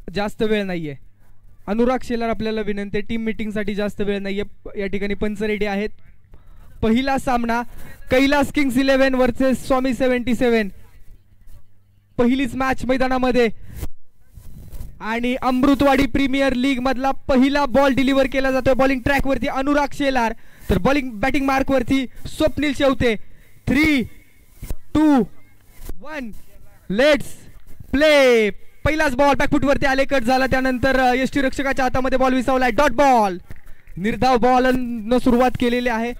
जास्त वेळ नाहीये. अनुराग शेलार आपल्याला विनंती, टीम मीटिंग साठी जास्त वेळ नाहीये. या ठिकाणी पंच रेडी आहेत. पहिला सामना कैलास किंग्स 11 वर्सेस स्वामी 77. पहिलीच मॅच मैदानामध्ये आणि अमृतवाडी प्रीमियर लीग मधला पहिला बॉल डिलिव्हर केला जातोय. बॉलिंग ट्रॅक वरती अनुराग शेलार, तर बॅटिंग मार्क वरती स्वप्नील शेवते. 3, 2, 1 लेट्स प्ले. पहिलाच बॉल बॅकफुट वरती आले, कट झाला. त्यानंतर यष्टीरक्षकाच्या हातामध्ये बॉल विसावलाय. डॉट बॉल, निर्धाव बॉल न सुरुवात केलेली आहे.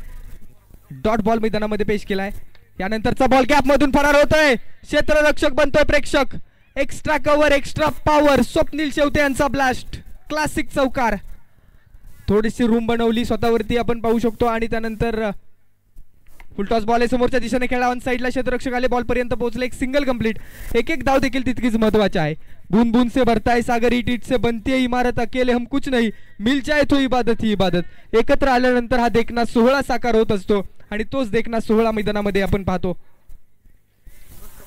डॉट बॉल मैदानामध्ये पेश केलाय. यानंतरचा बॉल गॅप मधून फरार होतोय. क्षेत्ररक्षक बनतोय प्रेक्षक. Extra cover, extra power. Swapnil Shevte यांचा ब्लास्ट, क्लासिक चौकार. थोडीशी रूम बनवली स्वतःवरती आपण पाहू शकतो. आणि त्यानंतर फुलटॉस बॉल समोरच्या दिशेने खेळला. ऑन साइडला क्षेत्ररक्षक आले, बॉल पर्यंत पोहोचले. एक सिंगल कंप्लीट. एक एक धाव देखील तितकीच महत्वाची आहे. बूंद बूंद से भरता है सागर, ईट ईट से बनती है इमारत, अकेले हम कुछ नहीं, मिल जाए तो इबादत ही इबादत. एकत्र आल्यानंतर हा देखना सोहळा साकार होत असतो आणि तोच देखना सोहळा मैदानामध्ये आपण पाहतो.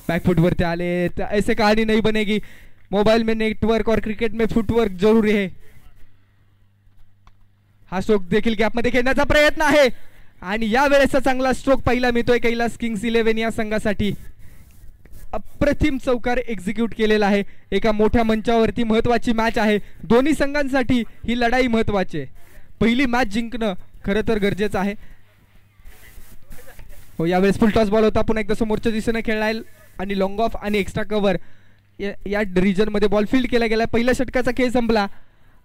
बैकफुट वरती आले, ऐसे कहानी नहीं बनेगी. मोबाइल में नेटवर्क और क्रिकेट में फुटवर्क जरूरी है. हा स्ट्रोक देखील गॅप मध्ये खेळण्याचा प्रयत्न आहे आणि या वेळेचा चांगला स्ट्रोक पहिला मिळतोय कैलास किंग्स 11 या संघासाठी. अप्रतिम चौकार एक्झिक्यूट केलेला आहे. एका मोठ्या मंचावरती महत्वाची मॅच आहे. दोन्ही संघांसाठी ही लढाई महत्वाची आहे. पहिली मॅच जिंकणं खरं तर गरजेचं आहे. हो, यावेळेस फुल टॉस बॉल होता, पुन्हा एकदा समोरच्या दिशेने खेळलाय आणि लॉंग ऑफ आणि एक्स्ट्रा कव्हर या रिजन मध्ये बॉल फील्ड केला गेला. पहिल्या षटकाचा खेळ संपला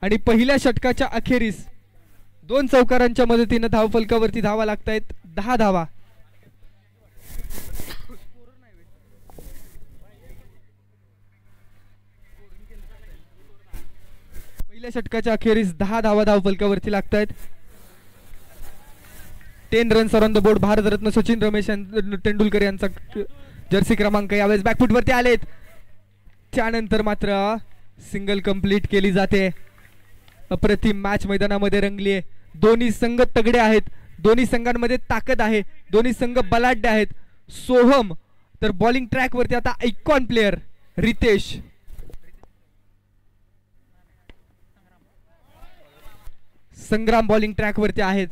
आणि पहिल्या षटकाच्या अखेरीस 2 चौकारांच्या मदतीने धाव फलकावरती धावा लागतायत. 10 धावा. पहिल्या षटकाच्या अखेरीस 10 धावा धाव फलकावरती लागतायत. 10 runs on the board. Bharat Ratna Sachin Ramesh Tendulkar यांचा जर्सी क्रमांक यावेळेस बॅकफुट वरती आलेत. त्यानंतर मात्र सिंगल कंप्लीट केली जाते. अप्रतिम मॅच मैदानामध्ये रंगली आहे. दोन्ही संघ तगडे आहेत. दोन्ही संघांमध्ये ताकद आहे. दोन्ही संघ बलाढ्य आहेत. सोहम तर बॉलिंग ट्रॅक वरती आता आयकॉन प्लेयर रितेश. संग्राम बॉलिंग ट्रॅक वरती आहेत.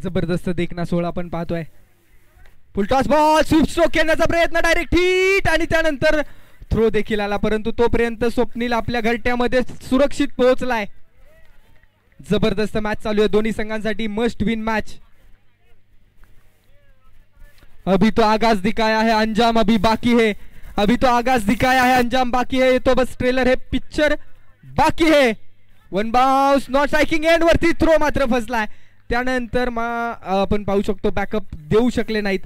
जबरदस्त देखना सोहळा आपण पाहतोय. फुलटॉस बॉल, स्वीप स्ट्रोक खेळण्याचा प्रयत्न, डायरेक्ट हिट आणि त्यानंतर थ्रो देखील आला, परंतु तोपर्यंत स्वप्नील आपल्या घरट्यामध्ये सुरक्षित पोहोचलाय. जबरदस्त मॅच चालू आहे दोन्ही संघांसाठी. Must win match. अभी तो आगाज दिखाया है, अंजाम अभी बाकी है. अभी तो आगाज दिखाया है, अंजाम बाकी है. ये तो बस ट्रेलर है, पिक्चर बाकी है. 1 बाउंस, नॉट स्ट्राइकिंग एंड वरती थ्रो मात्र फसलाय. त्यानंतर आपण पाहू शकतो बॅकअप देऊ शकले नाहीत.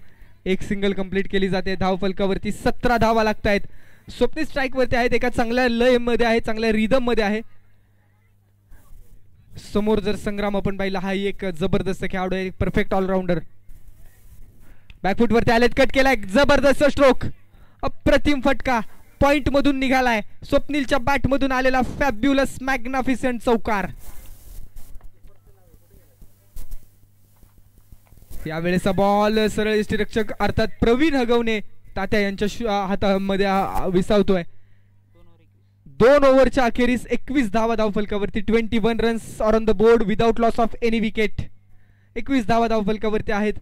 एक सिंगल कंप्लीट केली जाते. धाव फलकावरती 17 धावा लागतायत. स्वप्नील स्ट्राइक वरती आहेत. एका चांगल्या लय मध्ये आहे, चांगल्या रिदम मध्ये आहे. समोर जर संग्राम आपण पाहिला, हा एक जबरदस्त खेळाडू आहे, परफेक्ट ऑलराऊंडर. बॅकफुट वरती आलेत, कट केलाय. जबरदस्त स्ट्रोक, अप्रतिम फटका पॉइंट मधून निघालाय. स्वप्नीलच्या बॅट मधून आलेला फॅब्युलस मॅग्निफिसंट चौकार. यावेळेचा बॉल सरळ यष्टीरक्षक अर्थात प्रवीण हगवणे तात्या यांच्या हातामध्ये विसावतोय. 2 ओव्हरच्या अखेरीस 21 धावा धाव फलकावरती. 21 runs on the board without loss of any wicket. 21 धावा धाव फलकावरती आहेत.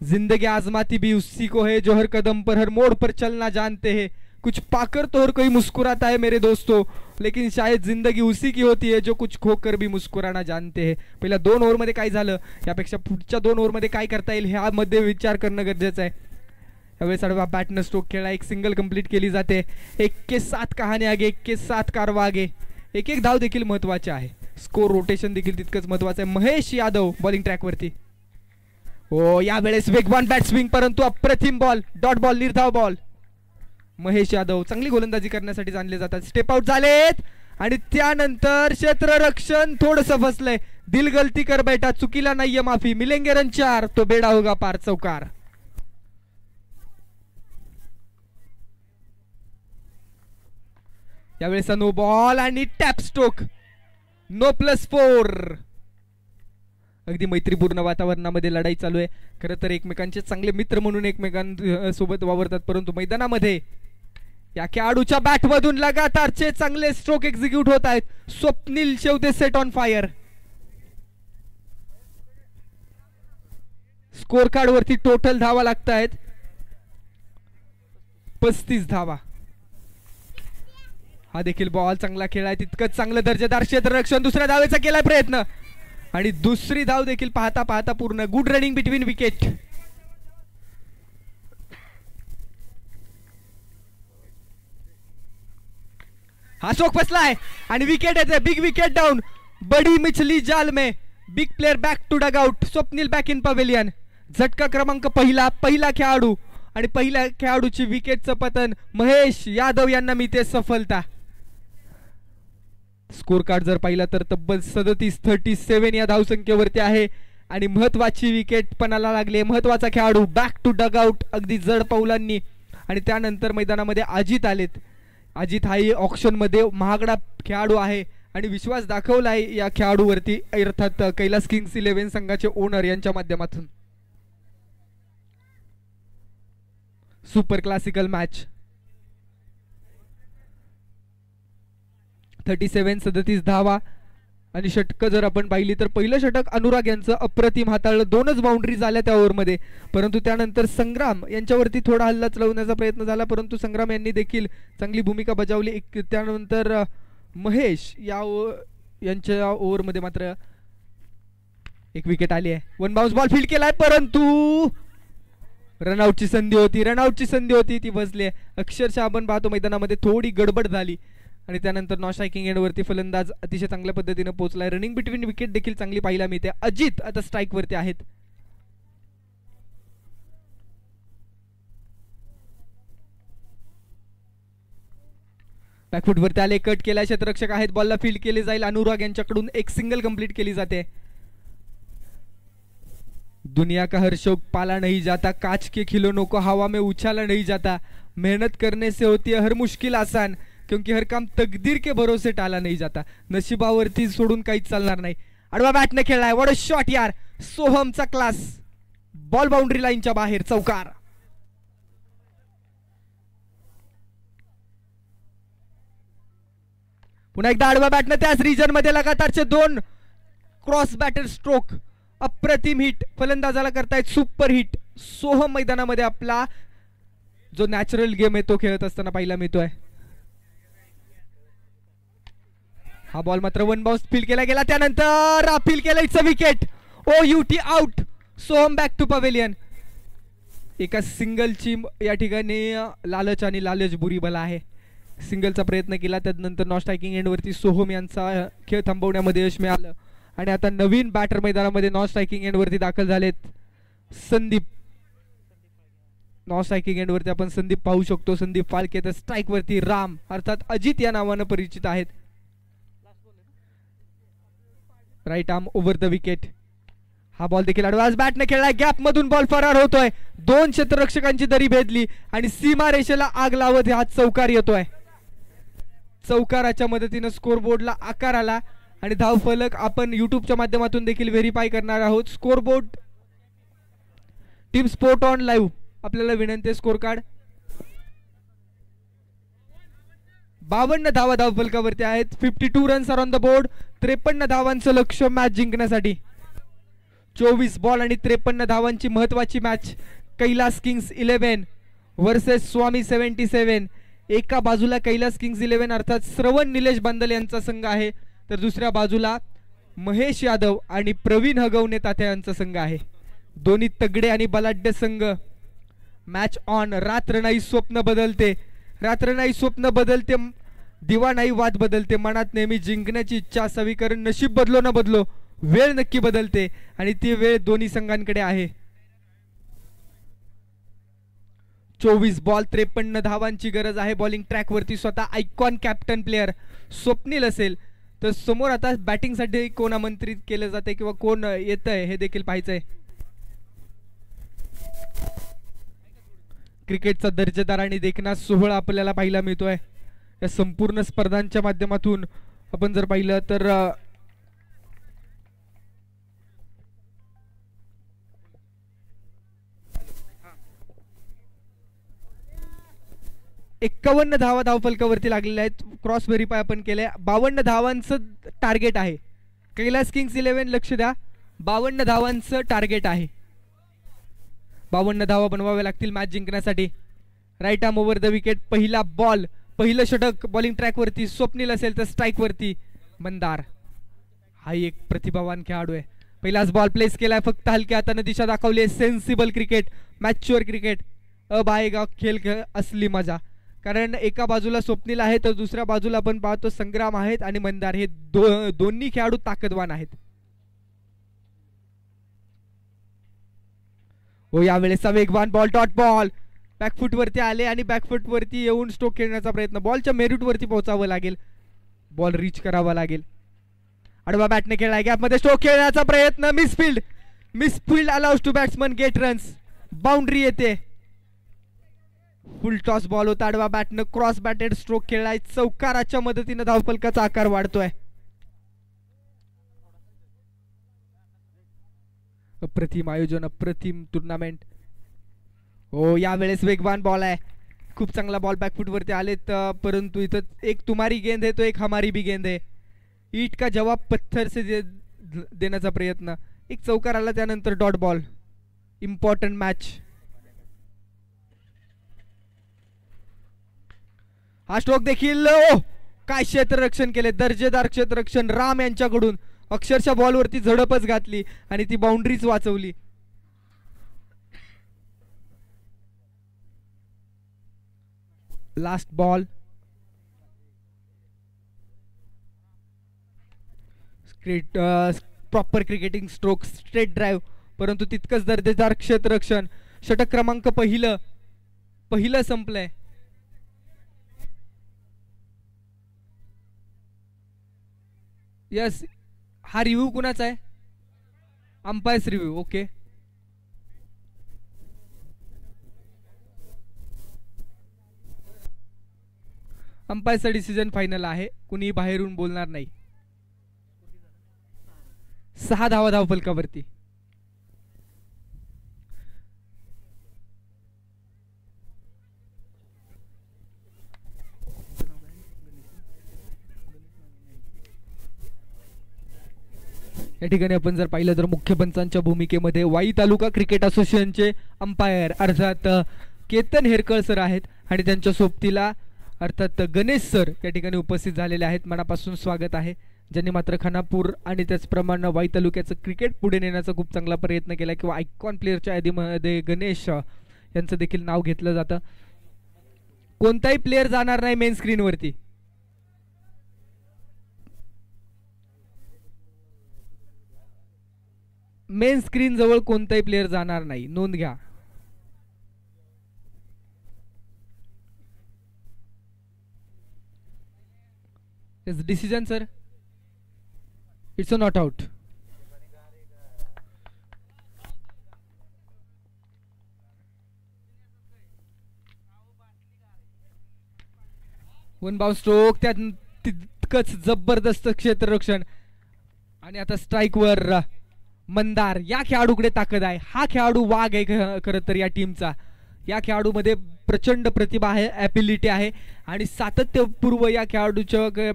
जिंदगी आजमाती भी उसी को है जो हर कदम पर हर मोड़ पर चलना जानते हैं. कुछ पाकर तो हर कोई मुस्कुराता है मेरे दोस्तों, लेकिन शायद जिंदगी उसी की होती है जो कुछ खोकर भी मुस्कुराना जानते हैं. पहिल्या 2 ओव्हरमध्ये काय झालं, यापेक्षा पुढच्या 2 ओव्हरमध्ये काय करता येईल ह्यामध्ये विचार करणं गरजेचं आहे. यावेळेस आडवा बॅटनं स्ट्रोक खेळला. एक सिंगल कंप्लीट केली जाते. 1 के 7 कहाणी आगे, 1 के 7 कारवा आगे. एक एक धाव देखील महत्वाचे आहे. स्कोर रोटेशन देखील तितकंच महत्वाचं आहे. महेश यादव बॉलिंग ट्रॅक वरती. हो, यावेळेस वेगवान बॅट स्विंग, परंतु अप्रतिम बॉल, डॉट बॉल, निर्धाव बॉल. महेश यादव चांगली गोलंदाजी करण्यासाठी आणले जातात. स्टेप आउट झालेत आणि त्यानंतर क्षेत्ररक्षण थोडंसं फसलंय. दिल गलती कर बैठा, चुकीला नाहीये माफी. मिलेंगे रन 4, तो बेडा होगा पार. चौकार. यावेळेचा नो बॉल आणि टॅप स्ट्रोक. नो +4. अगदी मैत्रीपूर्ण वातावरणामध्ये लढाई चालू आहे. खरं तर एकमेकांचे चांगले मित्र म्हणून एकमेकांसोबत वावरतात, परंतु मैदानामध्ये या खेळाडूच्या बॅटमधून लगातारचे चांगले स्ट्रोक एक्झिक्यूट होत आहेत. Swapnil Shevte set on fire. Score card वरती टोटल धावा लागत आहेत 35 धावा. हा देखील बॉल चांगला खेळ आहे, तितकंच चांगलं दर्जेदार क्षेत्ररक्षण. दुसऱ्या धावेचा केलाय प्रयत्न आणि दुसरी धाव देखील पाहता पाहता पूर्ण. Good running between wicket. हा स्ट्रोक फसलाय आणि विकेट येते. Big wicket down. बडी मिचली जाल में. Big player back to dugout. Swapnil back in pavilion. झटका क्रमांक पहिला खेळाडू आणि पहिल्या खेळाडूची विकेटचं पतन. महेश यादव यांना मिळते सफलता. स्कोर कार्ड जर पाहिला तर तब्बल 37 या धावसंख्येवरती आहे आणि महत्वाची विकेट पणाला लागली. महत्वाचा खेळाडू बॅक टू डग आउट अगदी जड पावलांनी. आणि त्यानंतर मैदानामध्ये अजित आलेत. अजित हाही ऑक्शन मध्ये महागडा खेळाडू आहे आणि विश्वास दाखवलाय या खेळाडूवरती, अर्थात कैलास किंग्स 11 संघाचे ओनर यांच्या माध्यमातून. Super classical match. 37 धावा आणि षटक जर आपण पाहिली तर पहिलं षटक अनुराग यांचं अप्रतिम हाताळलं. 2च बाउंड्री झाल्या त्या ओव्हरमध्ये, परंतु त्यानंतर संग्राम यांच्यावरती थोडा हल्ला चढवण्याचा प्रयत्न झाला, परंतु संग्राम यांनी देखील चांगली भूमिका बजावली. त्यानंतर महेश यांच्या ओव्हरमध्ये मात्र एक विकेट आली आहे. 1 बाउन्स बॉल फील्ड केलाय, परंतु रनआउटची संधी होती ती बसली. अक्षरशः आपण पाहतो मैदानामध्ये थोडी गडबड झाली आणि त्यानंतर नॉन स्ट्रायकिंग एंडवरती फलंदाज अतिशय चांगल्या पद्धतीने पोहोचलाय. रनिंग बिटवीन विकेट देखील चांगली पाहायला मिळते. अजित आता स्ट्राईक वरती आहेत. बॅकफुट वरती आले, कट केला. क्षेत्ररक्षक आहेत, बॉलला फील्ड केले जाईल. अनुराग यांच्याकडून एक सिंगल कंप्लीट केली जाते. दुनिया का हर शौक पाला नहीं जाता, कांच के खिलौनों को हवा में उछाला नहीं जाता, मेहनत करने से होती है हर मुश्किल आसान, क्योंकि हर काम तकदीर के भरोसे टाला नहीं जाता. नशिबावरती सोडून काहीच चालणार नाही. आडवा बॅटने खेळलाय. व्हॉट अ शॉट यार. सोहमचा क्लास. बॉल बाउंड्री लाईनच्या बाहेर. चौकार. पुन्हा एकदा आडवा बॅटने त्याच रिजन मध्ये लगातारचे 2 क्रॉस बॅटर स्ट्रोक. अप्रतिम हिट. फलंदाजाला करतायत सुपर हिट. सोहम मैदानामध्ये आपला जो नॅचरल गेम आहे तो खेळत असताना पाहायला मिळतोय. हा बॉल मात्र 1 बाउन्स फील्ड केला गेला. त्यानंतर अपील केलं. It's a wicket. OUT out. Soham back to pavilion. एका सिंगलची या ठिकाणी लालच बुरी बला आहे. सिंगलचा प्रयत्न केला, त्यानंतर नॉन स्ट्रायकिंग एंडवरती सोहम यांचा खेळ थांबवण्यामध्ये यश मिळालं आणि आता नवीन बॅटर मैदानामध्ये नॉन स्ट्रायकिंग एंडवरती दाखल झालेत. संदीप. नॉन स्ट्रायकिंग एंडवरती आपण संदीप पाहू शकतो. संदीप फाळके. तर स्ट्राईक वरती राम अर्थात अजित या नावानं परिचित आहेत. Right arm over the wicket. हा बॉल देखील ऍडव्हान्स बॅटने खेळलाय. गॅप मधून बॉल फरार होतोय. 2 क्षेत्ररक्षकांची दरी भेदली आणि सीमा रेषेला आग लावत हा चौकार येतोय. चौकाराच्या मदतीने स्कोर बोर्डला आकार आला आणि धाव फलक आपण युट्यूबच्या माध्यमातून देखील व्हेरीफाय करणार आहोत. Score board team sport on live आपल्याला विनंती. स्कोर कार्ड 52 धावा धाव फलकावरती आहेत. 52 runs are on the board. 53 धावांचं लक्ष्य मॅच जिंकण्यासाठी. 24 बॉल आणि 53 धावांची महत्वाची match. Kailas Kings 11 versus Swami 77. एका बाजूला कैलास किंग्स 11 अर्थात श्रवण निलेश बांदल यांचा संघ आहे, तर दुसऱ्या बाजूला महेश यादव आणि प्रवीण हगवणे तात्या यांचा संघ आहे. दोन्ही तगडे आणि बलाढ्य संघ. Match on. रात्र नाही स्वप्न बदलते. रात्र नाही स्वप्न बदलते. दिवा नाही वाद बदलते. मनात नेहमी जिंकण्याची इच्छा असावी, कारण नशीब बदलो न बदलो वेळ नक्की बदलते आणि ती वेळ दोन्ही संघांकडे आहे. 24 बॉल 53 धावांची गरज आहे. बॉलिंग ट्रॅक वरती स्वतः आयकॉन कॅप्टन प्लेयर स्वप्नील असेल, तर समोर आता बॅटिंग साठी कोण आमंत्रित केलं जाते किंवा कोण येतंय हे देखील पाहायचंय. क्रिकेटचा दर्जेदार आणि देखणा सोहळा आपल्याला पाहायला मिळतोय. या संपूर्ण स्पर्धांच्या माध्यमातून आपण जर पाहिलं तर 51 धावा धावफलकावरती लागलेल्या आहेत. क्रॉस व्हेरीफाय आपण केलंय. 52 धावांचं टार्गेट आहे. कैलास किंग्स 11 लक्ष द्या, 52 धावांचं टार्गेट आहे. 52 धावा बनवाव्या लागतील मॅच जिंकण्यासाठी. Right arm over the wicket. पहिला बॉल, पहिलं षटक बॉलिंग ट्रॅकवरती. स्वप्नील असेल तर स्ट्राईकवरती मंदार. हा एक प्रतिभावान खेळाडू आहे. पहिलाच बॉल प्लेस केलाय, फक्त हलक्या हाताने दिशा दाखवली आहे. Sensible cricket, mature cricket. अब आएगा खेळ असली मजा. कारण एका बाजूला स्वप्नील आहे तर दुसऱ्या बाजूला आपण पाहतो संग्राम आहेत आणि मंदार. हे दोन्ही खेळाडू ताकदवान आहेत. हो, यावेळेसचा वेगवान बॉल, डॉट बॉल. बॅकफूट वरती आले आणि बॅकफूट वरती येऊन स्ट्रोक खेळण्याचा प्रयत्न. बॉलच्या मेरिट वरती पोहोचावं लागेल, बॉल रीच करावा लागेल. आडवा बॅटने खेळलाय, गॅपमध्ये स्ट्रोक खेळण्याचा प्रयत्न. Misfield allows to batsman get runs. Boundary येते. फुल टॉस बॉल होता. आडवा बॅटनं क्रॉस बॅटेड स्ट्रोक खेळलाय. चौकाराच्या मदतीने धावफलकाचा आकार वाढतोय. अप्रतिम आयोजन, अप्रतिम टुर्नामेंट. हो, यावेळेस वेगवान बॉल आहे. खूप चांगला बॉल बॅकफूट वरती आलेत, परंतु इथं एक तुम्हारी गेंद है तो एक हमारी भी गेंद है. ईट का जवाब पत्थर से देण्याचा प्रयत्न. एक चौकार आला, त्यानंतर डॉट बॉल. Important match. हा स्ट्रोक देखील काय क्षेत्ररक्षण केले, दर्जेदार क्षेत्ररक्षण राम यांच्याकडून. अक्षरशः बॉलवरती झडपच घातली आणि ती बाउंड्रीच वाचवली. Last ball. Proper cricketing stroke, straight drive, परंतु तितकंच दर्जेदार क्षेत्ररक्षण. षटक क्रमांक पहिलं संपलंय. यस, हा रिव्ह्यू कुणाचा आहे? Umpires review. ओके, अंपायरचा डिसिजन फायनल आहे. कुणी बाहेरून बोलणार नाही. 6 धावा धावफलकावरती. या ठिकाणी आपण जर पाहिलं तर मुख्य पंचांच्या भूमिकेमध्ये वाई तालुका क्रिकेट असोसिएशनचे अंपायर अर्थात केतन हेरकळ सर आहेत आणि त्यांच्या सोबतीला अर्थात गणेश सर या ठिकाणी उपस्थित झालेले आहेत. मनापासून स्वागत आहे. ज्यांनी मात्र खानापूर आणि त्याचप्रमाणे वाई तालुक्याचं क्रिकेट पुढे नेण्याचा खूप चांगला प्रयत्न केला किंवा आयकॉन प्लेअरच्या यादीमध्ये गणेश यांचं देखील नाव घेतलं जातं. कोणताही प्लेअर जाणार नाही मेन स्क्रीनवरती. मेन स्क्रीन जवळ कोणताही प्लेअर जाणार नाही, नोंद घ्या. Decision sir, it's a not out. One bounce stroke, त्यात तितकंच जबरदस्त क्षेत्ररक्षण. आणि आता स्ट्राइक वर मंदार. या खेळाडूकडे ताकद आहे. हा खेळाडू वाघ आहे खरं तर या टीमचा. या खेळाडूमध्ये प्रचंड प्रतिभा आहे, ॲबिलिटी आहे आणि सातत्यपूर्व या खेळाडूच्या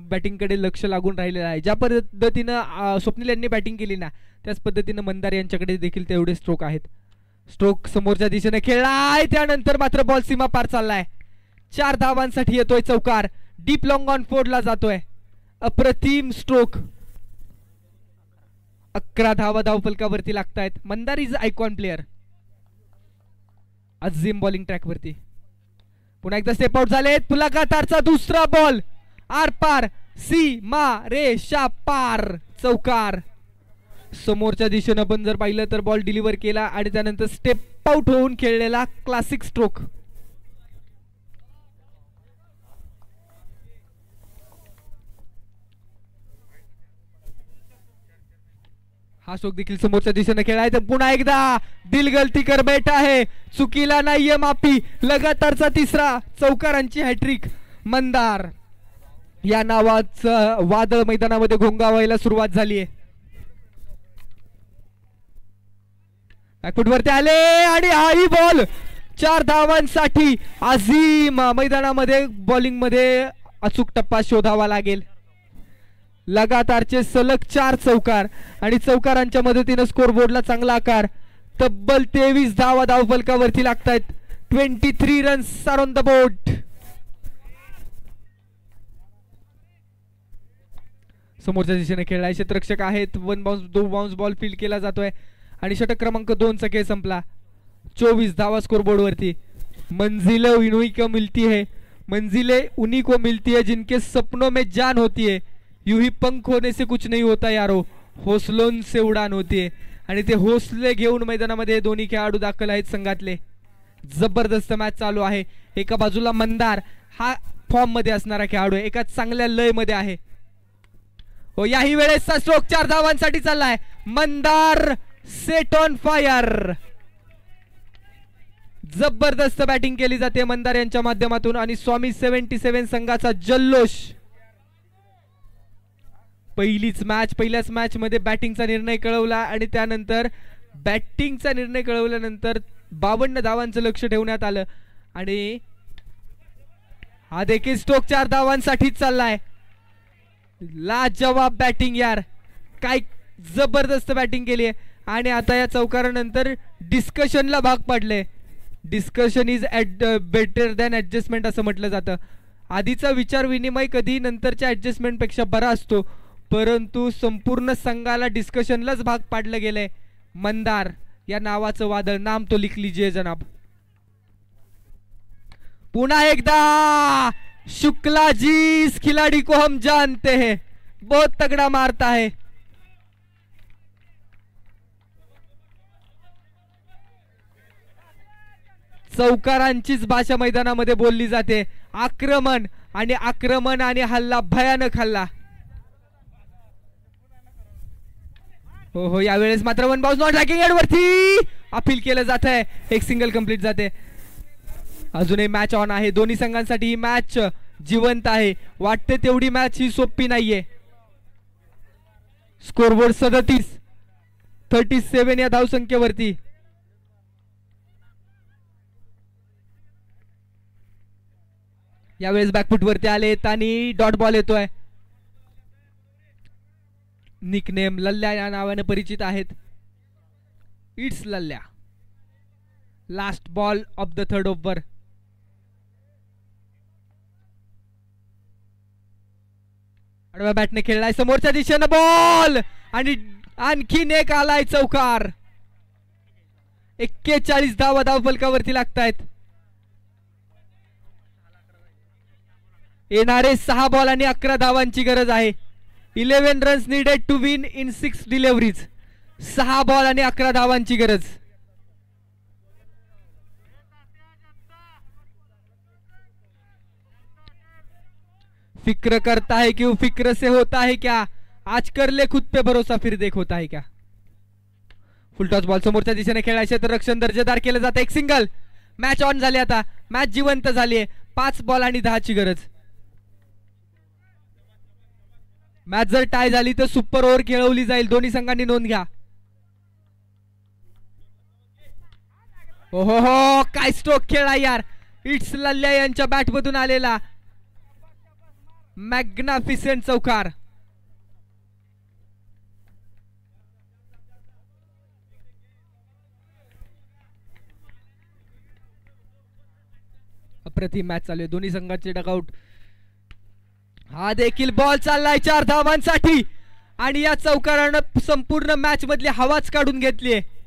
बॅटिंगकडे लक्ष लागून राहिलेलं आहे. ज्या पद्धतीनं स्वप्नील यांनी बॅटिंग केली ना, त्याच पद्धतीनं मंदार यांच्याकडे देखील तेवढे स्ट्रोक आहेत. स्ट्रोक समोरच्या दिशेने खेळलाय, त्यानंतर मात्र बॉल सीमा पार चाललाय. 4 धावांसाठी येतोय चौकार. डीप लॉंग ऑन फोर्डला जातोय. अप्रतिम स्ट्रोक. 11 धावा धावफलकावरती लागतायत. Mandar is icon player. Azim bowling track वरती. पुन्हा एकदा स्टेप आउट झालेत. लगातारचा दुसरा बॉल. आर पार, सीमा रेषा पार. चौकार. समोरच्या दिशेनं पण जर पाहिलं तर बॉल डिलिव्हर केला आणि त्यानंतर स्टेप आउट होऊन खेळलेला क्लासिक स्ट्रोक. हा स्ट्रोक देखील समोरच्या दिशेने खेळाय. तर पुन्हा एकदा दिल गलती कर बैठा है, चुकीला नाहीये माफी. लगातारचा तिसरा चौकारांची हॅट्रिक. मंदार या नावाचं वादळ मैदानामध्ये घोंगावायला सुरुवात झालीये. बॅकफूट वरती आले आणि हाही बॉल 4 धावांसाठी अझीम मैदानामध्ये बॉलिंग मध्ये अचूक टप्पा शोधावा लागेल. लगातारचे सलग 4 चौकार आणि चौकारांच्या मदतीने स्कोरबोर्डला चांगला आकार. तब्बल 23 धावा धावफलकावरती लागतायत. 23 runs are on the board. समोरच्या दिशेने खेळलाय क्षेत्ररक्षक आहेत. 1 बाउन्स 2 बाउन्स बॉल फील्ड केला जातोय आणि षटक क्रमांक 2 चा खेळ संपला. 24 धावा स्कोरबोर्ड वरती. मंजिलें उन्हीं को मिलती है, मंजिलें उन्हीं को मिलती है जिनके सपनों में जान होती है. यूं ही पंख होने से कुछ नहीं होता यारो, हौसलों से उडान होती है. आणि ते हौसले घेऊन मैदानामध्ये दोन्ही खेळाडू दाखल आहेत संघातले. जबरदस्त मॅच चालू आहे. एका बाजूला मंदार हा फॉर्म मध्ये असणारा खेळाडू आहे, एका चांगल्या लय मध्ये आहे. हो याही वेळेसचा स्ट्रोक 4 धावांसाठी चाललाय. Mandar set on fire. जबरदस्त बॅटिंग केली जाते मंदार यांच्या माध्यमातून आणि स्वामी 77 संघाचा जल्लोष. पहिल्याच मॅच मध्ये बॅटिंगचा निर्णय कळवला आणि त्यानंतर बॅटिंगचा निर्णय कळवल्यानंतर 52 धावांचं लक्ष ठेवण्यात आलं आणि हा देखील स्ट्रोक 4 धावांसाठी चाललाय. लाजवाब बॅटिंग यार, काय जबरदस्त बॅटिंग केली आहे. आणि आता या चौकारानंतर डिस्कशनला भाग पडले. Discussion is better than adjustment असं म्हटलं जातं. आधीचा विचार विनिमय कधी नंतरच्या ऍडजस्टमेंट पेक्षा बरा असतो, परंतु संपूर्ण संघाला डिस्कशनलाच भाग पाडलं गेलंय. मंदार या नावाचं वादळ, नाम तो लिख लीजिए जनाब. पुन्हा एकदा शुक्ला जी, इस खिलाड़ी को हम जानते हैं, बहुत तगड़ा मारता है. चौकारांचीच भाषा मैदानामध्ये बोलली जाते. आक्रमण आणि हल्ला, भयानक हल्ला. हो यावेळेस मात्र 1 बाउन्स नॉट लॅकिंग एड वरती अपील केलं जात आहे. एक सिंगल कंप्लीट जाते. अजूनही मॅच ऑन आहे. दोन्ही संघांसाठी ही मॅच जिवंत आहे. वाटते तेवढी मॅच ही सोपी नाहीये. स्कोरबोर्ड 37 या धावसंख्येवरती. यावेळेस बॅकफुट वरती आलेत आणि डॉट बॉल येतोय. निकनेम लल्ल्या या नावाने परिचित आहेत. It's Lallya. Last ball of the 3rd over. आडव्या बॅटने खेळलाय. समोरच्या दिशेनं बॉल आणि आणखीन एक आलाय चौकार. 41 धावा धावफलकावरती लागतायत. येणारे 6 बॉल आणि 11 धावांची गरज आहे. 11 runs needed to win in 6 deliveries. 6 ball आणि 11 धावांची गरज. फिक्र करता है क्यों, फिक्र से होता है क्या, आज कर ले खुद पे भरोसा फिर देख होता है क्या. फुलटॉस बॉल समोरच्या दिशेने खेळायचे तर रक्षण दर्जेदार केलं जातं. एक सिंगल. मॅच ऑन झाली. आता मॅच जिवंत झाली आहे. 5 बॉल आणि 10 ची गरज. मॅच जर टाय झाली तर सुपर ओव्हर खेळवली जाईल. दोन्ही संघांनी नोंद घ्या. हो काय स्ट्रोक खेळा यार. इट्स लल्ल्या यांच्या बॅट मधून आलेला मॅग्नाफिसेंट चौकार. अप्रतिम मॅच चालू आहे. दोन्ही संघाचे डगआउट. हा देखील बॉल चाललाय 4 धावांसाठी आणि या चौकारानं संपूर्ण मॅच मधली हवाच काढून घेतली आहे.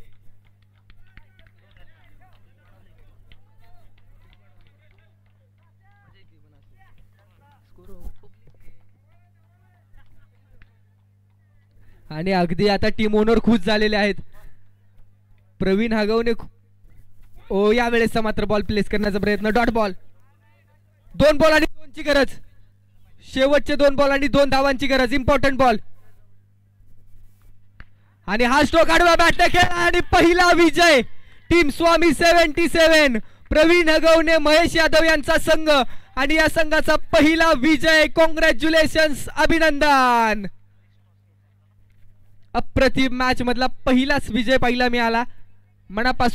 आणि अगदी आता टीम ओनर खुश झालेले आहेत. प्रवीण हगवणे. यावेळेस मात्र बॉल प्लेस करण्याचा प्रयत्न. Dot ball. 2 बॉल आणि 2 ची गरज. शेवटचे 2 बॉल आणि 2 धावांची गरज. Important ball. आणि हा स्ट्रोक आडवा बॅटने खेळला आणि पहिला विजय टीम स्वामी 77. प्रवीण हगवणे, महेश यादव यांचा संघ आणि या संघाचा पहिला विजय. कॉंग्रॅच्युलेशन्स, अभिनंदन. अप्रतिम मॅच मधला पहिलाच विजय पाहिला मिळाला. मनापासून